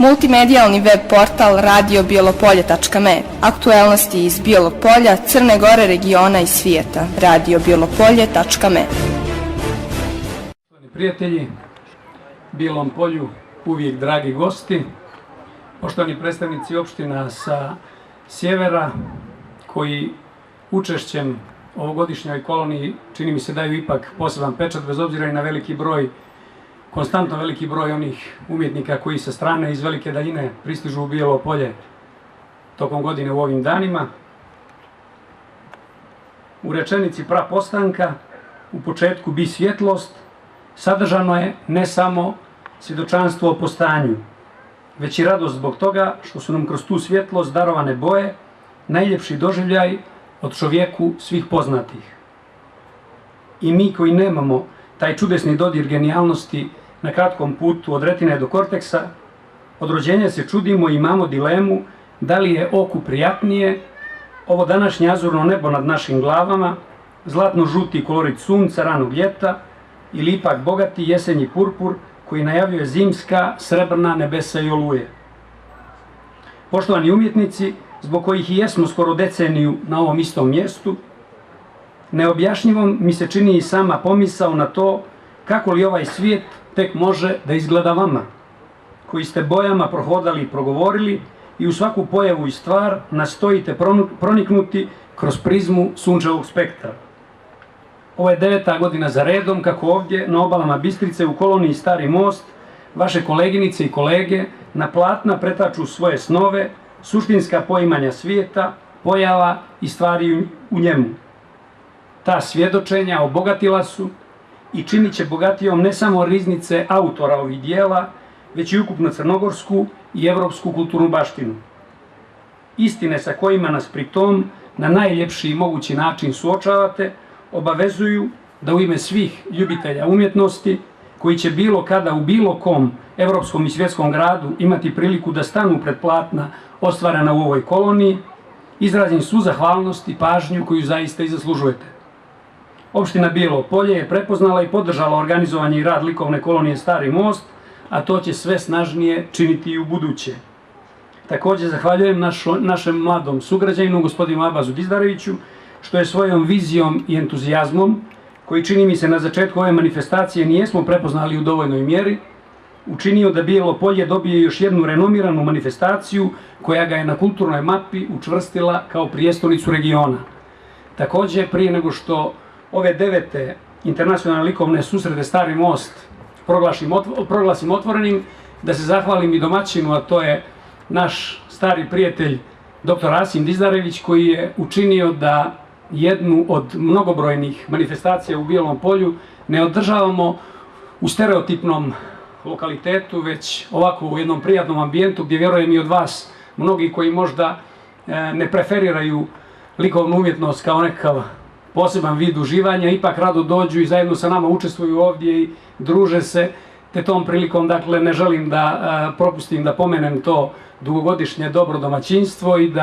Multimedijalni web portal radiobjelopolje.me. Aktuelnosti iz Bijelog Polja, Crne Gore, regiona i svijeta. radiobjelopolje.me. Prijatelji, Bijelom Polju uvijek dragi gosti, poštovani predstavnici opština sa sjevera koji učešćem ovogodišnjoj koloniji čini mi se daju ipak poseban pečat, bez obzira i na veliki broj, konstantno veliki broj onih umjetnika koji sa strane iz velike daljine pristižu u Bijelo Polje tokom godine u ovim danima. U rečenici prapostanka, u početku bi svjetlost, sadržano je ne samo svjedočanstvo o postanju, već i radost zbog toga što su nam kroz tu svjetlost darovane boje, najljepši doživljaj od čovjeku svih poznatih. I mi koji nemamo taj čudesni dodir genijalnosti na kratkom putu od retine do korteksa, od rođenja se čudimo i imamo dilemu da li je oku prijatnije ovo današnje azurno nebo nad našim glavama, zlatno-žuti kolorit sunca ranog ljeta ili ipak bogati jesenji purpur koji najavljuje zimska, srebrna nebesa i oluje. Poštovani umjetnici, zbog kojih i jesmo skoro deceniju na ovom istom mjestu, neobjašnjivom mi se čini i sama pomisao na to kako li ovaj svijet tek može da izgleda vama, koji ste bojama prohodali i progovorili i u svaku pojavu i stvar nastojite proniknuti kroz prizmu sunčevog spektra. Ovo je 9. godina za redom kako ovdje na obalama Bistrice u koloniji Stari most vaše koleginice i kolege na platna pretaču svoje snove, suštinska poimanja svijeta, pojava i stvari u njemu. Ta svjedočenja obogatila su i činit će bogatijom ne samo riznice autora ovih dijela, već i ukupno crnogorsku i evropsku kulturnu baštinu. Istine sa kojima nas pri tom na najljepši mogući način suočavate obavezuju da u ime svih ljubitelja umjetnosti, koji će bilo kada u bilo kom evropskom i svjetskom gradu imati priliku da stanu pred platna ostvarena u ovoj koloniji, izrazim svu zahvalnost i pažnju koju zaista i zaslužujete. Opština Bijelo Polje je prepoznala i podržala organizovanje i rad likovne kolonije Stari most, a to će sve snažnije činiti i u buduće. Također zahvaljujem našem mladom sugrađaninu, gospodinu Abazu Dizdareviću, što je svojom vizijom i entuzijazmom, koji čini mi se na začetku ove manifestacije nijesmo prepoznali u dovoljnoj mjeri, učinio da Bijelo Polje dobije još jednu renomiranu manifestaciju koja ga je na kulturnoj mapi učvrstila kao prijestolnicu regiona. Također, prije nego što ove 9. internacionalne likovne susrete Stari most proglasim otvorenim, da se zahvalim i domaćinu, a to je naš stari prijatelj dr. Rasim Dizdarević, koji je učinio da jednu od mnogobrojnih manifestacija u Bijelom Polju ne održavamo u stereotipnom lokalitetu, već ovako u jednom prijatnom ambijentu gdje vjerujem i od vas mnogi koji možda ne preferiraju likovnu umjetnost kao nekakav poseban vid uživanja, ipak rado dođu i zajedno sa nama učestvuju ovdje i druže se, te tom prilikom dakle ne želim da propustim da pomenem to dugogodišnje dobro domaćinstvo i da